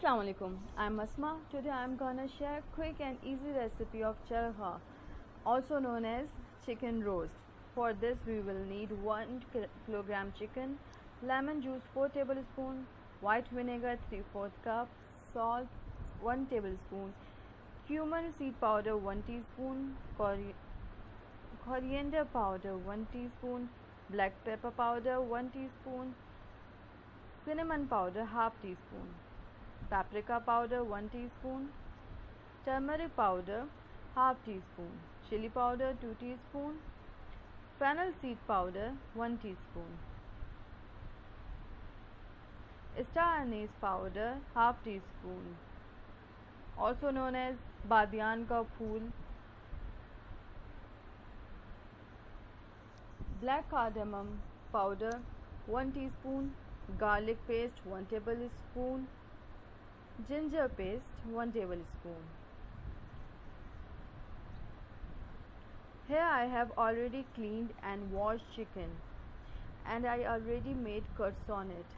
Assalamu alaikum. I'm Asma. Today I'm gonna share a quick and easy recipe of charha, also known as chicken roast. For this we will need 1 kilogram chicken, lemon juice 4 tablespoons, white vinegar 3/4 cup, salt 1 tablespoon, cumin seed powder 1 teaspoon, coriander powder 1 teaspoon, black pepper powder 1 teaspoon, cinnamon powder half teaspoon, paprika powder 1 teaspoon, turmeric powder half teaspoon, chili powder 2 teaspoon, fennel seed powder 1 teaspoon, star anise powder half teaspoon, also known as badiyan ka phool, black cardamom powder 1 teaspoon, garlic paste 1 tablespoon, ginger paste 1 tablespoon. Here I have already cleaned and washed chicken and I already made cuts on it.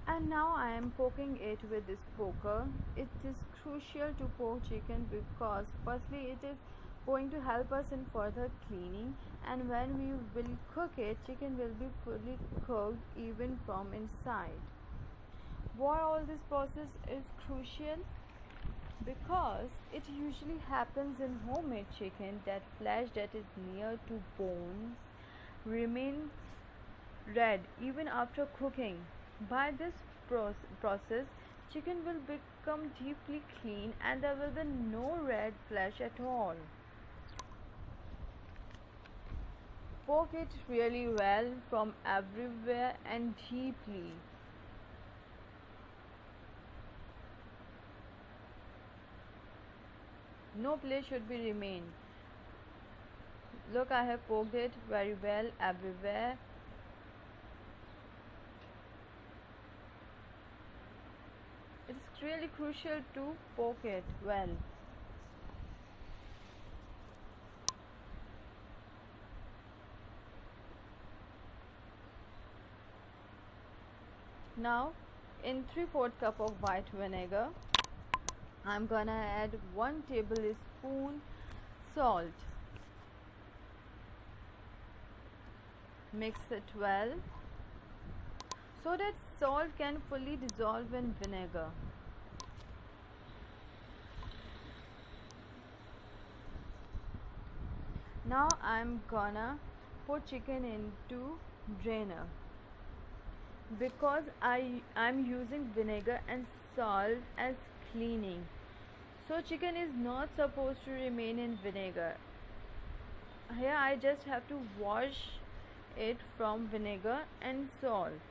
And now I am poking it with this poker. It is crucial to poke chicken because firstly it is going to help us in further cleaning, and when we will cook it, chicken will be fully cooked even from inside. Why all this process is crucial? Because it usually happens in homemade chicken that flesh that is near to bones remain red even after cooking. By this process, chicken will become deeply clean and there will be no red flesh at all. Poke it really well from everywhere and deeply. No place should be remained. Look, I have poked it very well everywhere. It's really crucial to poke it well. Now, in 3/4 cup of white vinegar, I'm gonna add 1 tablespoon salt. Mix it well so that salt can fully dissolve in vinegar. Now I'm gonna put chicken into drainer because I'm using vinegar and salt as cleaning. So chicken is not supposed to remain in vinegar. Here I just have to wash it from vinegar and salt.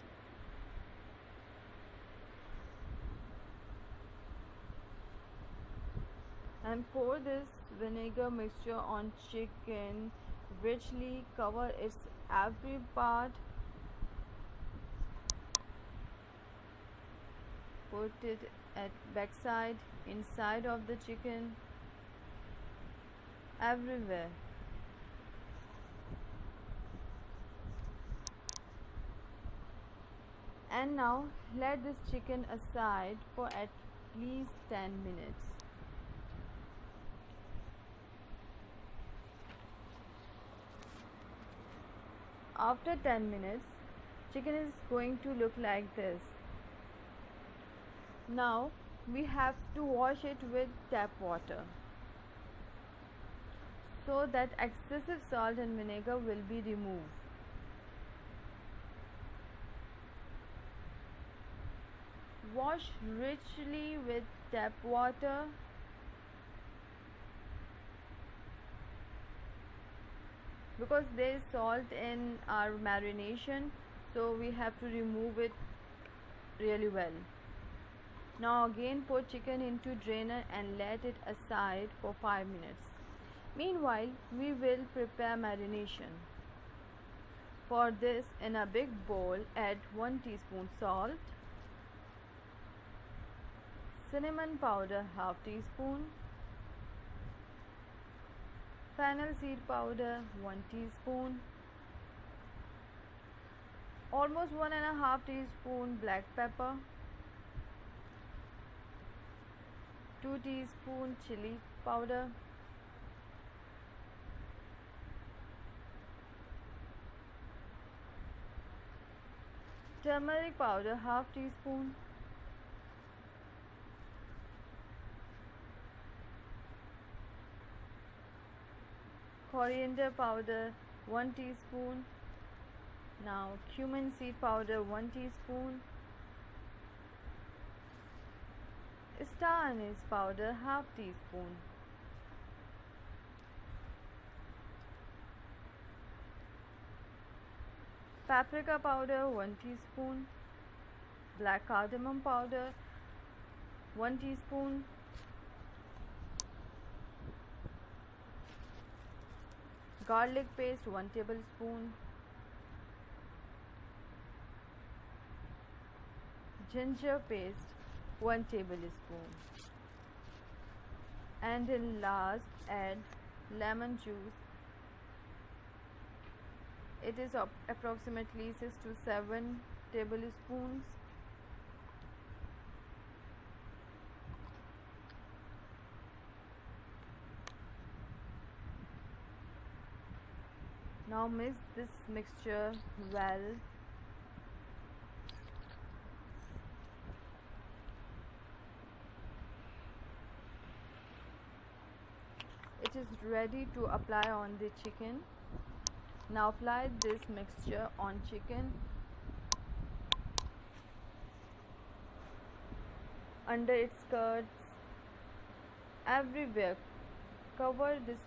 And pour this vinegar mixture on chicken, richly cover its every part. Put it at backside, inside of the chicken, everywhere. And now let this chicken aside for at least 10 minutes. After 10 minutes, chicken is going to look like this. Now we have to wash it with tap water so that excessive salt and vinegar will be removed. Wash richly with tap water. Because there is salt in our marination, so we have to remove it really well. Now again put chicken into drainer and let it aside for 5 minutes. Meanwhile, we will prepare marination. For this, in a big bowl, add 1 teaspoon salt, cinnamon powder half teaspoon, fennel seed powder 1 teaspoon, almost 1 1/2 teaspoon black pepper, 2 teaspoon chili powder, turmeric powder half teaspoon, coriander powder 1 teaspoon. Now cumin seed powder 1 teaspoon, star anise powder half teaspoon, paprika powder 1 teaspoon, black cardamom powder 1 teaspoon, garlic paste 1 tablespoon, ginger paste 1 tablespoon, and in last add lemon juice. It is approximately 6 to 7 tablespoons. Now mix this mixture well. It is ready to apply on the chicken. Now apply this mixture on chicken, under its skirts, everywhere. Cover this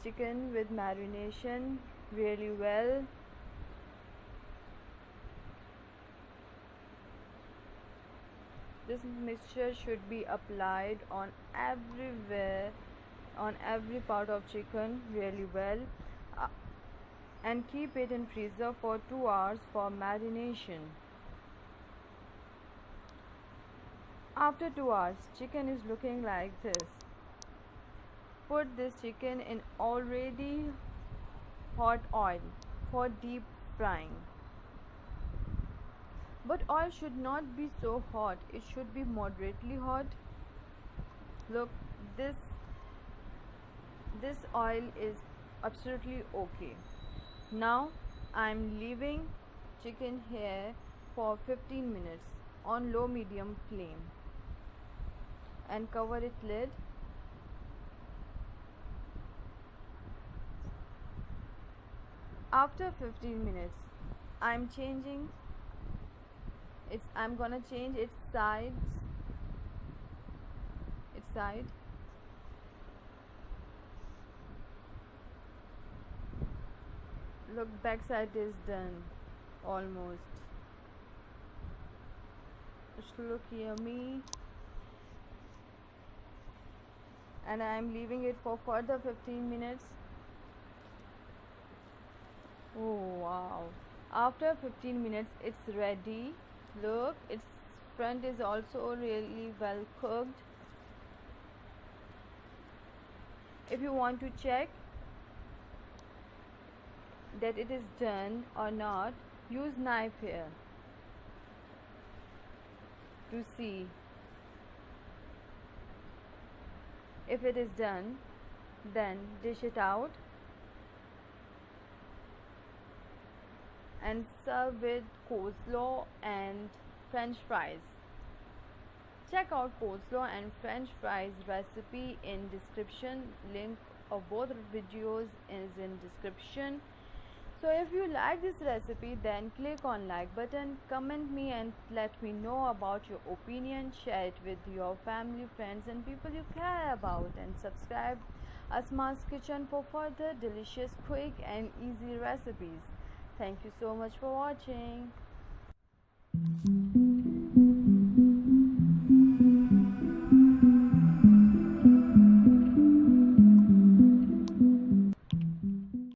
chicken with marination really well. This mixture should be applied on everywhere, on every part of chicken really well, and keep it in freezer for 2 hours for marination. After 2 hours, chicken is looking like this. Put this chicken in already hot oil for deep frying. But oil should not be so hot, it should be moderately hot. Look, this oil is absolutely okay. Now I'm leaving chicken here for 15 minutes on low medium flame and cover it lid. After 15 minutes, I'm gonna change its side. Look, back side is done almost. It's look yummy, and I'm leaving it for further 15 minutes. Oh wow, after 15 minutes it's ready. Look, its front is also really well cooked. If you want to check that it is done or not, use knife here to see. If it is done, then dish it out and serve with coleslaw and french fries. Check out coleslaw and french fries recipe in description. Link of both videos is in description. So if you like this recipe, then click on like button, comment me and let me know about your opinion. Share it with your family, friends and people you care about, and subscribe Asma's Kitchen for further delicious, quick and easy recipes. Thank you so much for watching.